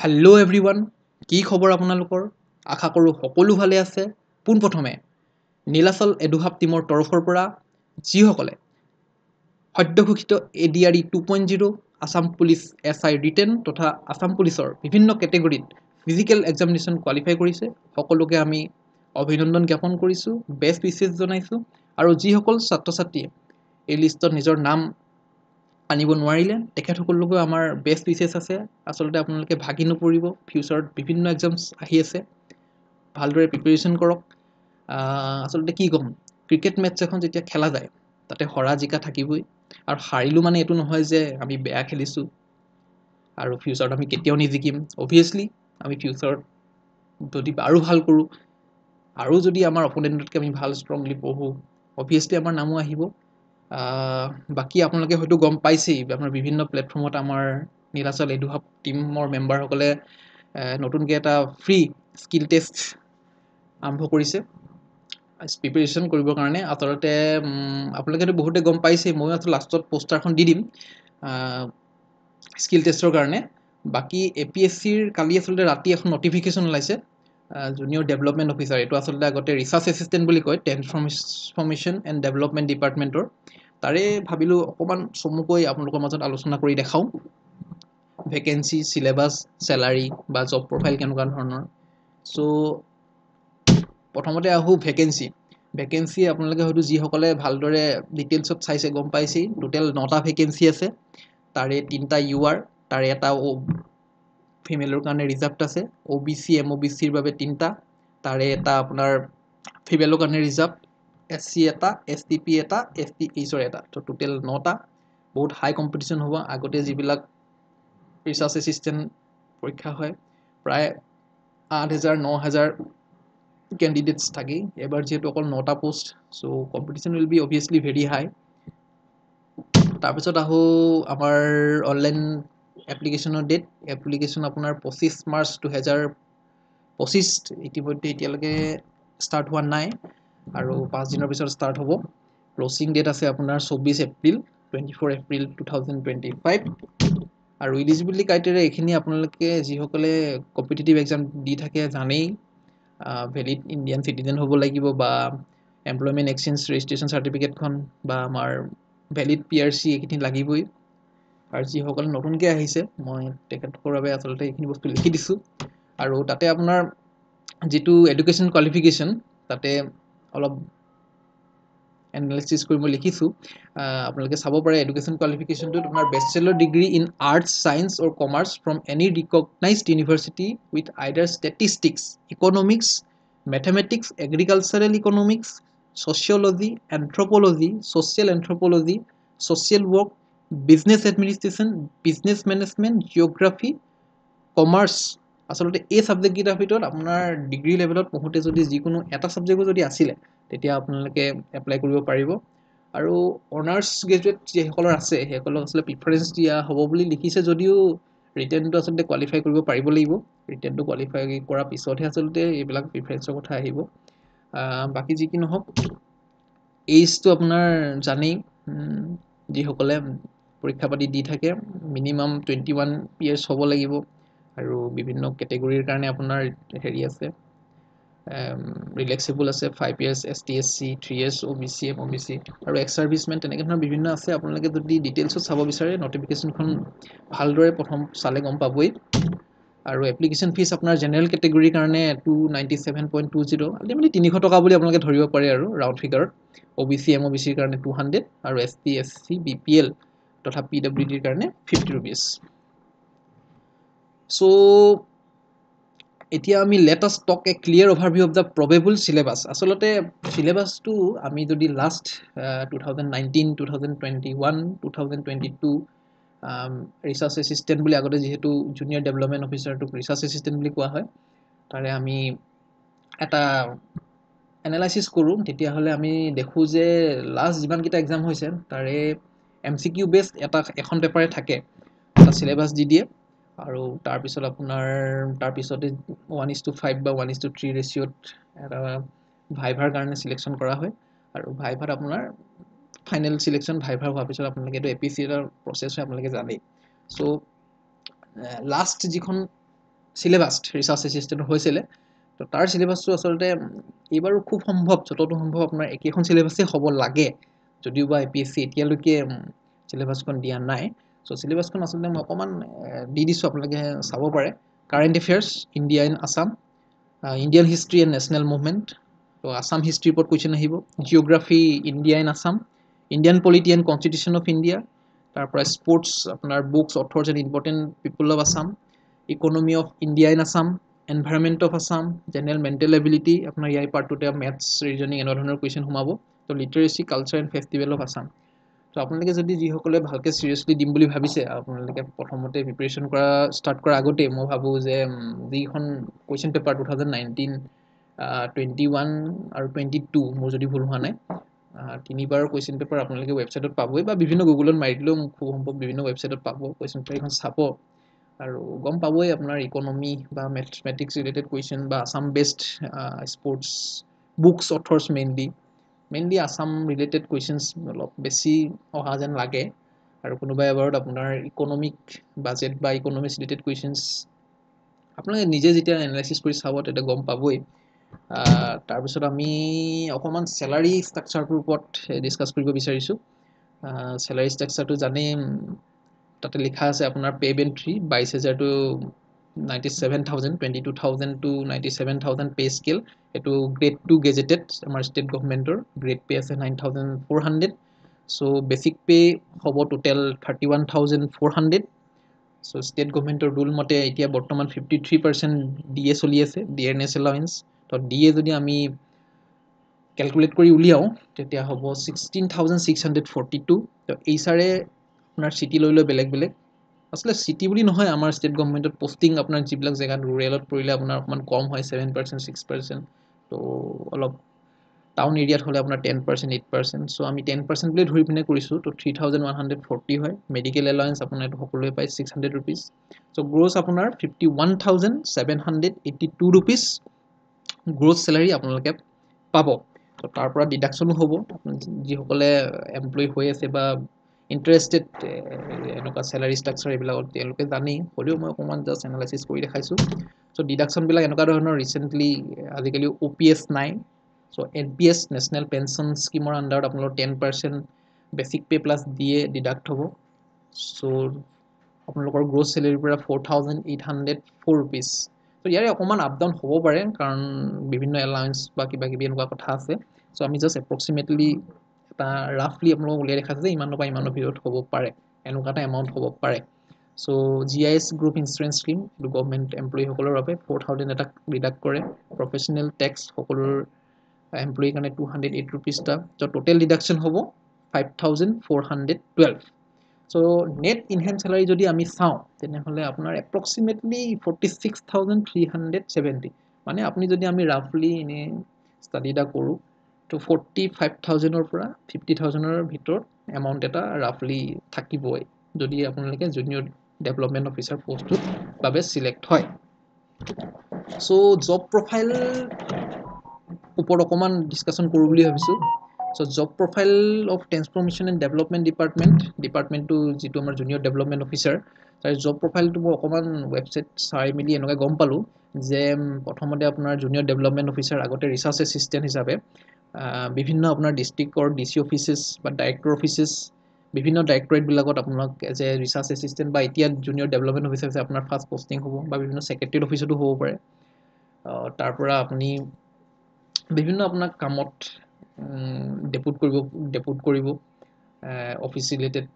Hello' everyone, কি খবৰ আপোনালোকৰ? আশা কৰোঁ সকলো ভালে আছে। পোনপ্ৰথমে নীলাচল এডুহাব টীমৰ তৰফৰ পৰা যিসকলে সদ্যঘোষিত ADRE 2.0 Assam police SI written তথা আছাম পুলিচৰ বিভিন্ন কেটেগৰীত ফিজিকেল এক্সামিনেশ্যন কোৱালিফাই কৰিছে, সকলোকে আমি অভিনন্দন জ্ঞাপন কৰিছোঁ, বেষ্ট উইচেছ জনাইছোঁ। আৰু যিসকল ছাত্ৰ ছাত্ৰীয়ে এই লিষ্টত নিজৰ নাম আনিব নোৱাৰিলে তেখেতসকলকো আমাৰ বেষ্ট উইচেছ আছে। আচলতে আপোনালোকে ভাগি নপৰিব, ফিউচাৰত বিভিন্ন এক্সামছ আহি আছে, ভালদৰে প্ৰিপেৰেশ্যন কৰক। আচলতে কি ক'ম, ক্ৰিকেট মেটছ এখন যেতিয়া খেলা যায় তাতে হৰা জিকা থাকিবই, আৰু হাৰিলোঁ মানে এইটো নহয় যে আমি বেয়া খেলিছোঁ আৰু ফিউচাৰত আমি কেতিয়াও নিজিকিম। অভিয়াছলি আমি ফিউচাৰত যদি আৰু ভাল কৰোঁ, আৰু যদি আমাৰ অপনেণ্টতকৈ আমি ভাল ষ্ট্ৰংলি পঢ়োঁ, অভিয়াছলি আমাৰ নামো আহিব। বাকী আপোনালোকে হয়তো গম পাইছেই, আপোনাৰ বিভিন্ন প্লেটফৰ্মত আমাৰ নীলাচল এডুহাব টীমৰ মেম্বাৰসকলে নতুনকৈ এটা ফ্ৰী স্কিল টেষ্ট আৰম্ভ কৰিছে প্ৰিপেৰেশ্যন কৰিবৰ কাৰণে। আচলতে আপোনালোকেতো বহুতে গম পাইছেই, ময়ো আচলতে লাষ্টত পোষ্টাৰখন দি দিম স্কিল টেষ্টৰ কাৰণে। বাকী APSCৰ কালি আচলতে ৰাতি এখন নটিফিকেশ্যন ওলাইছে, জুনিয়ৰ ডেভেলপমেণ্ট অফিচাৰ, এইটো আচলতে আগতে ৰিচাৰ্চ এছিষ্টেণ্ট বুলি কয়, ট্ৰেন্সফৰ্মেশ্যন এণ্ড ডেভেলপমেণ্ট ডিপাৰ্টমেণ্টৰ। তাৰে ভাবিলোঁ অকণমান চমুকৈ আপোনালোকৰ মাজত আলোচনা কৰি দেখাওঁ, ভেকেঞ্চি, চিলেবাছ, চেলাৰী বা জব প্ৰফাইল কেনেকুৱা ধৰণৰ। চ' প্ৰথমতে আহোঁ ভেকেঞ্চি আপোনালোকে হয়তো যিসকলে ভালদৰে ডিটেইলছত চাইছে গম পাইছেই, টোটেল 9টা ভেকেঞ্চি আছে। তাৰে 3টা UR, তাৰে এটা ফিমেলৰ কাৰণে ৰিজাৰ্ভড আছে, OBC MOBCৰ বাবে 3টা, তাৰে এটা আপোনাৰ ফিমেলৰ কাৰণে ৰিজাৰ্ভ, SC এটা, STP এটা, STHৰ এটা, তো টোটেল 9টা। বহুত হাই কম্পিটিশ্যন হ'ব। আগতে যিবিলাক ৰিচাৰ্চ এছিষ্টেণ্ট পৰীক্ষা হয় প্ৰায় 8,000 9,000 কেণ্ডিডেটছ থাকেই, এবাৰ যিহেতু অকল 9টা post, so' competition will be obviously very high. তাৰপিছত আহোঁ আমাৰ অনলাইন এপ্লিকেশ্যনৰ ডেট। এপ্লিকেশ্যন আপোনাৰ 25 মাৰ্চ 2025 ইতিমধ্যে এতিয়ালৈকে ষ্টাৰ্ট হোৱা নাই, আৰু 5 দিনৰ পিছত ষ্টাৰ্ট হ'ব। ক্ল'চিং ডেট আছে আপোনাৰ 24 এপ্ৰিল 24 এপ্ৰিল 2025। আৰু ইলিজিবিলিটি ক্ৰাইটেৰিয়া এইখিনি আপোনালোকে যিসকলে কম্পিটিটিভ এক্সাম দি থাকে জানেই, ভেলিড ইণ্ডিয়ান চিটিজেন হ'ব লাগিব, বা এমপ্লয়মেণ্ট এক্সচেঞ্জ ৰেজিষ্ট্ৰেশ্যন চাৰ্টিফিকেটখন, বা আমাৰ ভেলিড PRC এইখিনি লাগিবই। আৰু যিসকল নতুনকৈ আহিছে মই তেখেতসকলৰ বাবে আচলতে এইখিনি বস্তু লিখি দিছোঁ। আৰু তাতে আপোনাৰ যিটো এডুকেশ্যন কোৱালিফিকেশ্যন, তাতে অলপ এনালাইচিছ কৰি মই লিখিছোঁ, আপোনালোকে চাব পাৰে। এডুকেশ্যন কোৱালিফিকেশ্যনটোত আপোনাৰ bachelor degree in arts, science or commerce from any recognised university with either statistics, economics, mathematics, agricultural economics, sociology, anthropology, social anthropology, social work, business administration, business management, geography, commerce. আচলতে এই ছাবজেক্টকেইটাৰ ভিতৰত আপোনাৰ degree লেভেলত পঢ়োঁতে যদি যিকোনো এটা ছাবজেক্টো যদি আছিলে তেতিয়া আপোনালোকে এপ্লাই কৰিব পাৰিব। আৰু অনাৰ্ছ গ্ৰেজুৱেট যিসকলৰ আছে সেইসকলক আচলতে প্ৰিফাৰেঞ্চ দিয়া হ'ব বুলি লিখিছে, যদিও ৰিটেনটো আচলতে কোৱালিফাই কৰিব পাৰিব লাগিব। ৰিটেনটো কোৱালিফাই কৰাৰ পিছতহে আচলতে এইবিলাক প্ৰিফাৰেঞ্চৰ কথা আহিব। বাকী যি কি নহওক, এইজটো আপোনাৰ জানেই, যিসকলে পৰীক্ষা পাতি দি থাকে মিনিমাম 21 years হ'ব লাগিব। আৰু বিভিন্ন কেটেগৰীৰ কাৰণে আপোনাৰ হেৰি আছে, ৰিলেক্সেবল আছে, 5 years ST SC, 3 years OBC MOBC, আৰু এক্স ছাৰ্ভিচমেন, তেনেকৈ ধৰণৰ বিভিন্ন আছে। আপোনালোকে যদি ডিটেইলছত চাব বিচাৰে নটিফিকেশ্যনখন ভালদৰে প্ৰথম চালে গম পাবই। আৰু এপ্লিকেশ্যন ফিজ আপোনাৰ জেনেৰেল কেটেগৰীৰ কাৰণে 297.20, আল্টিমেটলি 300 টকা বুলি আপোনালোকে ধৰিব পাৰে আৰু ৰাউণ্ড ফিগাৰত। OBC MOBCৰ কাৰণে 200, আৰু ST SC BPL তথা PWDৰ কাৰণে 50 rupees। চ' এতিয়া আমি let us talk a clear overview of the probable syllabus. আচলতে চিলেবাছটো আমি যদি লাষ্ট 2019, 2021, 2022 ৰিচাৰ্চ এছিষ্টেণ্ট বুলি, আগতে যিহেতু জুনিয়ৰ ডেভেলপমেণ্ট অফিচাৰটোক ৰিচাৰ্চ এছিষ্টেণ্ট বুলি কোৱা হয়, তাৰে আমি এটা এনালাইচিছ কৰোঁ, তেতিয়াহ'লে আমি দেখোঁ যে লাষ্ট যিমানকেইটা এক্সাম হৈছে তাৰে MCQ বেছড এখন পেপাৰে থাকে, এটা চিলেবাছ দি দিয়ে, আৰু তাৰপিছত আপোনাৰ তাৰপিছতে 1:5 বা 1:3 ৰেচিঅ'ত এটা ভাইভাৰ কাৰণে চিলেকশ্যন কৰা হয়। আৰু ভাইভাত আপোনাৰ ফাইনেল চিলেকশ্যন ভাইভাৰ হোৱাৰ পিছত আপোনালোকে এইটো APSC এটা প্ৰচেছ হয়, আপোনালোকে জানেই। চ' লাষ্ট যিখন সিলেবাস ৰিচাৰ্চ এছিষ্টেণ্ট হৈছিলে তো তাৰ সিলেবাসটো আচলতে এইবাৰো খুব সম্ভৱ যতটো সম্ভৱ আপোনাৰ একেখন সিলেবাসে হ'ব লাগে যদিও বা APSC এতিয়ালৈকে সিলেবাসখন দিয়া নাই সো সিলেবাসখন আচলতে মই অকমান দি দিছো আপোনালোকে চাব পাৰে current affairs India in Assam Indian history and national movement তো আসাম হিষ্ট্ৰীৰ ওপৰত কুৱেশ্যন আহিব geography India in Assam Indian polity and constitution of India তাৰপৰা স্পৰ্টছ আপোনাৰ books authors and important people of Assam economy of India in Assam environment of Assam general mental ability আপোনাৰ ইয়াৰ পাৰ্টটোতে maths reasoning এনেকুৱা ধৰণৰ কুৱেশ্যন সোমাব তো লিটাৰেচি culture and festival of Assam তো আপোনালোকে যদি যিসকলে ভালকৈ চিৰিয়াছলি দিম বুলি ভাবিছে আপোনালোকে প্ৰথমতে প্ৰিপাৰেশ্যন কৰা ষ্টাৰ্ট কৰাৰ আগতেই মই ভাবোঁ যে যিখন কুৱেশ্যন পেপাৰ 2019 21 আৰু 22 মোৰ যদি ভুল হোৱা নাই তিনিবাৰৰ কুৱেশ্যন পেপাৰ আপোনালোকে ৱেবছাইটত পাবই বা বিভিন্ন গুগলত মাৰি দিলেও খুব সম্ভৱ বিভিন্ন ৱেবছাইটত পাব কুৱেশ্যন পেপাৰখন চাব আৰু গম পাবই আপোনাৰ ইকনমি বা মেথমেটিক্স ৰিলেটেড কুৱেশ্যন বা Assam based sports books authors mainly Assam related questions অলপ বেছি অহা যেন লাগে আৰু কোনোবা এবাৰত আপোনাৰ ইকনমিক বাজেট বা ইকনমিক্স ৰিলেটেড কুৱেশ্যনছ আপোনালোকে নিজে যেতিয়া এনালাইচিছ কৰি চাব তেতিয়া গম পাবই তাৰপিছত আমি অকণমান চেলাৰী ষ্ট্ৰাকচাৰটোৰ ওপৰত ডিছকাছ কৰিব বিচাৰিছোঁ চেলাৰী ষ্ট্ৰাকচাৰটো জানেই তাতে লিখা আছে আপোনাৰ pay band 3 22,000 to 97,000 22,000 to 97,000 pay scale এইটো গ্ৰেড 2 গেজেটেড আমাৰ ষ্টেট গভৰ্ণমেণ্টৰ গ্ৰেড পে আছে 9,400 চ' বেচিক পে হ'ব টোটেল 31,400 চ' ষ্টেট গভৰ্ণমেণ্টৰ ৰুল মতে এতিয়া বৰ্তমান 53% DA চলি আছে ডিয়াৰনেছ এলাউৱেঞ্চ তো DA যদি আমি কেলকুলেট কৰি উলিয়াওঁ তেতিয়া হ'ব 16,642 তো এইচাৰে আপোনাৰ চিটি লৈ বেলেগ বেলেগ আচলতে চিটি বুলি নহয় আমাৰ ষ্টেট গভৰ্ণমেণ্টত পষ্টিং আপোনাৰ যিবিলাক জেগাত ৰুৰেলত পৰিলে আপোনাৰ অকণমান কম হয় 7% 6% তো অলপ টাউন এৰিয়াত হ'লে আপোনাৰ 10% 8% চ' আমি 10% বুলি ধৰি পিনে কৰিছোঁ তো 3,140 হয় মেডিকেল এলাউৱেঞ্চ আপোনাৰ এইটো সকলোৱে পায় 600 rupees চ' গ্ৰছ আপোনাৰ 51,782 rupees গ্ৰছ চেলাৰী আপোনালোকে পাব তো তাৰ পৰা ডিডাকশ্যনো হ'ব যিসকলে এমপ্লয় হৈ আছে বা ইণ্টাৰেষ্টেড এনেকুৱা চেলাৰী ষ্ট্ৰাকচাৰ এইবিলাকত তেওঁলোকে জানেই হ'লেও মই অকণমান জাষ্ট এনালাইচিছ কৰি দেখাইছোঁ চ' ডিডাকশ্যনবিলাক এনেকুৱা ধৰণৰ ৰিচেণ্টলি আজিকালি OPS নাই চ' NPS নেশ্যনেল পেঞ্চন স্কিমৰ আণ্ডাৰত আপোনালোকৰ 10% basic pay plus DA deduct হ'ব চ' আপোনালোকৰ গ্ৰছ চেলাৰীৰ পৰা 4,804 rupees তো ইয়াৰে অকণমান আপ ডাউন হ'ব পাৰে কাৰণ বিভিন্ন এলাউৱেঞ্চ বা কিবা কিবি এনেকুৱা কথা আছে চ' আমি জাষ্ট এপ্ৰক্সিমেটলি এটা ৰাফলি আপোনালোকক উলিয়াই দেখাইছে যে ইমানৰ পৰা ইমানৰ ভিতৰত হ'ব পাৰে এনেকুৱা এটা এমাউণ্ট হ'ব পাৰে চ' GIS গ্ৰুপ ইঞ্চুৰেঞ্চ স্কিম এইটো গভৰ্ণমেণ্ট এমপ্লয়ীসকলৰ বাবে 4,000 এটা ডিডাক্ট কৰে প্ৰফেশ্যনেল টেক্স সকলোৰ এমপ্লয়ীৰ কাৰণে 208 rupees এটা চ' টোটেল ডিডাকশ্যন হ'ব 5,412 চ' নেট ইনহেণ্ড চেলাৰী যদি আমি চাওঁ তেনেহ'লে আপোনাৰ এপ্ৰক্সিমেটলি 46,370 মানে আপুনি যদি আমি ৰাফলি এনেই ষ্টাডি এটা কৰোঁ তো 45,000ৰ পৰা 50,000ৰ ভিতৰত এমাউণ্ট এটা ৰাফলি থাকিবই যদি আপোনালোকে জুনিয়ৰ ডেভেলপমেণ্ট অফিচাৰ পষ্টটোৰ বাবে চিলেক্ট হয় চ' জব প্ৰফাইল ওপৰত অকণমান ডিছকাশ্যন কৰোঁ বুলি ভাবিছোঁ so' job profile of transformation and ডেভেলপমেণ্ট ডিপাৰ্টমেণ্টটো যিটো আমাৰ জুনিয়ৰ ডেভেলপমেণ্ট অফিচাৰ তাৰ জব প্ৰফাইলটো মই অকণমান ৱেবছাইট চাই মেলি এনেকৈ গম পালোঁ যে প্ৰথমতে আপোনাৰ জুনিয়ৰ ডেভেলপমেণ্ট অফিচাৰ আগতে ৰিচাৰ্চ এছিষ্টেণ্ট হিচাপে বিভিন্ন আপোনাৰ ডিষ্ট্ৰিক্টৰ DC অফিচেছ বা ডাইৰেক্টৰ অফিচেছ বিভিন্ন ডাইৰেক্টৰেটবিলাকত আপোনাক এজ এ ৰিচাৰ্চ এছিষ্টেণ্ট বা এতিয়া জুনিয়ৰ ডেভেলপমেণ্ট অফিচাৰ হৈছে আপোনাৰ ফাৰ্ষ্ট পষ্টিং হ'ব বা বিভিন্ন ছেক্ৰেটেৰিয়েট অফিচতো হ'ব পাৰে তাৰ পৰা আপুনি বিভিন্ন আপোনাক কামত ডেপুট কৰিব অফিচ ৰিলেটেড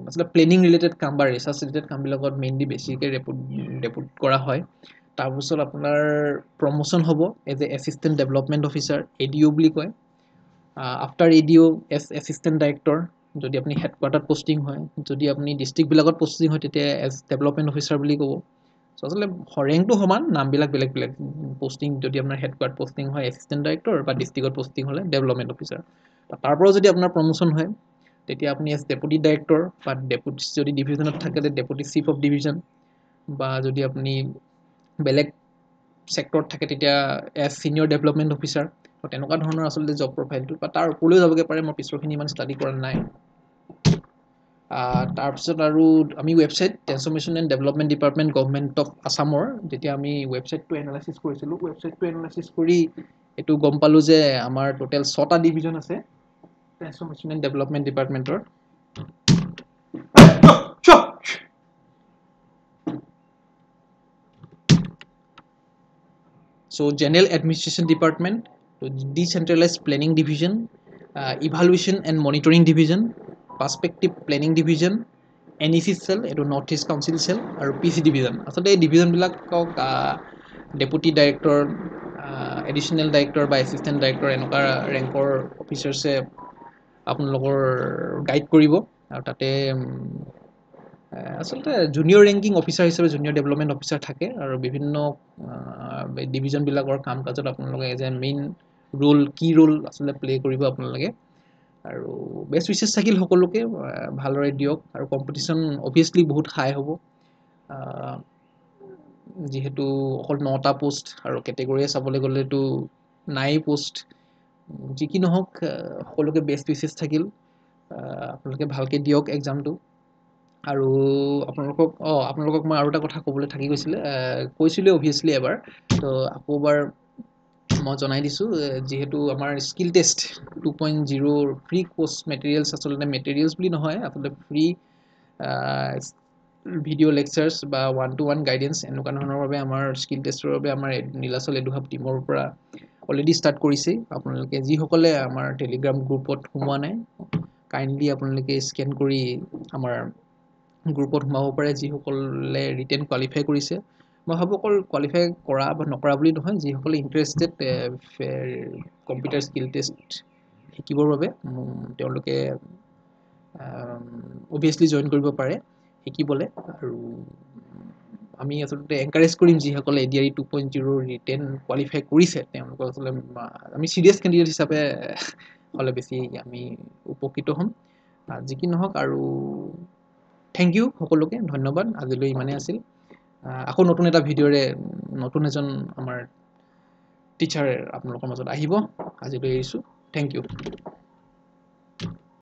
আচলতে প্লেনিং ৰিলেটেড কাম বা ৰিচাৰ্চ ৰিলেটেড কামবিলাকত মেইনলি বেছিকৈ ডেপুট কৰা হয় তাৰপিছত আপোনাৰ প্ৰমোশ্যন হ'ব as a assistant development officer ADO বুলি কয় after ADO as assistant director যদি আপুনি হেডকোৱাৰ্টাৰত পষ্টিং হয় যদি আপুনি ডিষ্ট্ৰিক্টবিলাকত পষ্টিং হয় তেতিয়া এজ ডেভেলপমেণ্ট অফিচাৰ বুলি ক'ব চ' আচলতে ৰেংকটো সমান নামবিলাক বেলেগ বেলেগ পষ্টিং যদি আপোনাৰ হেডকোৱাৰ্টাৰত পষ্টিং হয় এছিষ্টেণ্ট ডাইৰেক্টৰ বা ডিষ্ট্ৰিক্টত পষ্টিং হ'লে ডেভেলপমেণ্ট অফিচাৰ তাৰ পৰাও যদি আপোনাৰ প্ৰমোশ্যন হয় তেতিয়া আপুনি এজ ডেপুটি ডাইৰেক্টৰ বা ডেপুটি যদি ডিভিজনত থাকে ডেপুটি চিফ অফ ডিভিজন বা যদি আপুনি বেলেগ ছেক্টৰত থাকে তেতিয়া এজ ছিনিয়ৰ ডেভেলপমেণ্ট অফিচাৰ তো তেনেকুৱা ধৰণৰ আচলতে জব প্ৰফাইলটো বা তাৰ ওপৰলৈও যাবগৈ পাৰে মই পিছৰখিনি ইমান ষ্টাডি কৰা নাই তাৰপিছত আৰু আমি website transformation and development department government of আছামৰ যেতিয়া আমি ৱেবছাইটটো এনালাইচিছ কৰিছিলোঁ ৱেবছাইটটো এনালাইচিছ কৰি এইটো গম পালোঁ যে আমাৰ টোটেল 6টা ডিভিজন আছে ট্ৰেন্সফৰমেশ্যন এণ্ড ডেভেলপমেণ্ট ডিপাৰ্টমেণ্টৰ So General Administration Department, Decentralized Planning Division, Evaluation and Monitoring Division, Perspective Planning Division, NEC Cell, এইটো North East Council Cell আৰু PC Division। আচলতে এই ডিভিজনবিলাকক ডেপুটি ডাইৰেক্টৰ, এডিশ্যনেল ডাইৰেক্টৰ বা এছিষ্টেণ্ট ডাইৰেক্টৰ এনেকুৱা ৰেংকৰ অফিচাৰ্ছে আপোনালোকৰ guide কৰিব আৰু তাতে আচলতে জুনিয়ৰ ৰেংকিং অফিচাৰ হিচাপে জুনিয়ৰ ডেভেলপমেণ্ট অফিচাৰ থাকে আৰু বিভিন্ন ডিভিজনবিলাকৰ কাম কাজত আপোনালোকে এজ এ মেইন কি ৰোল আচলতে প্লে কৰিব আপোনালোকে আৰু বেষ্ট উইচেছ থাকিল সকলোকে ভালদৰে দিয়ক আৰু কম্পিটিশ্যন অভিয়াছলি বহুত হাই হ'ব যিহেতু অকল 9টা পোষ্ট আৰু কেটেগৰীয়ে চাবলৈ গ'লেতো নাই পোষ্ট যি কি নহওক সকলোকে বেষ্ট উইচেছ থাকিল আপোনালোকে ভালকৈ দিয়ক এক্সামটো আৰু আপোনালোকক মই আৰু এটা কথা ক'বলৈ থাকি গৈছিলে কৈছিলোঁ অভিয়াছলি এবাৰ তো আকৌ এবাৰ মই জনাই দিছোঁ যিহেতু আমাৰ skill test 2.0 free course materials আচলতে মেটেৰিয়েলছ বুলি নহয় আচলতে ফ্ৰী ভিডিঅ' লেকচাৰ্ছ বা 1-to-1 গাইডেন্স এনেকুৱা ধৰণৰ বাবে আমাৰ স্কিল টেষ্টৰ বাবে আমাৰ নীলাচল এডুহাব টীমৰ পৰা অলৰেডি ষ্টাৰ্ট কৰিছেই আপোনালোকে যিসকলে আমাৰ টেলিগ্ৰাম গ্ৰুপত সোমোৱা নাই কাইণ্ডলি আপোনালোকে স্কেন কৰি আমাৰ গ্ৰুপত সোমাব পাৰে যিসকলে ৰিটেন কোৱালিফাই কৰিছে মই ভাবোঁ অকল কোৱালিফাই কৰা বা নকৰা বুলি নহয় যিসকলে ইণ্টাৰেষ্টেড কম্পিউটাৰ স্কিল টেষ্ট শিকিবৰ বাবে তেওঁলোকে অভিয়াছলি জইন কৰিব পাৰে শিকিবলৈ আৰু আমি আচলতে এনকাৰেজ কৰিম যিসকলে ADRE 2.0 ৰিটেন কোৱালিফাই কৰিছে তেওঁলোকক আচলতে আমি চিৰিয়াছ কেণ্ডিডেট হিচাপে হ'লে বেছি আমি উপকৃত হ'ম যি কি নহওক আৰু থেংক ইউ সকলোকে ধন্যবাদ আজিলৈ ইমানেই আছিল আকৌ নতুন এটা ভিডিঅ'ৰে নতুন এজন আমাৰ টিচাৰ আপোনালোকৰ মাজত আহিব আজিলৈ এৰিছোঁ থেংক ইউ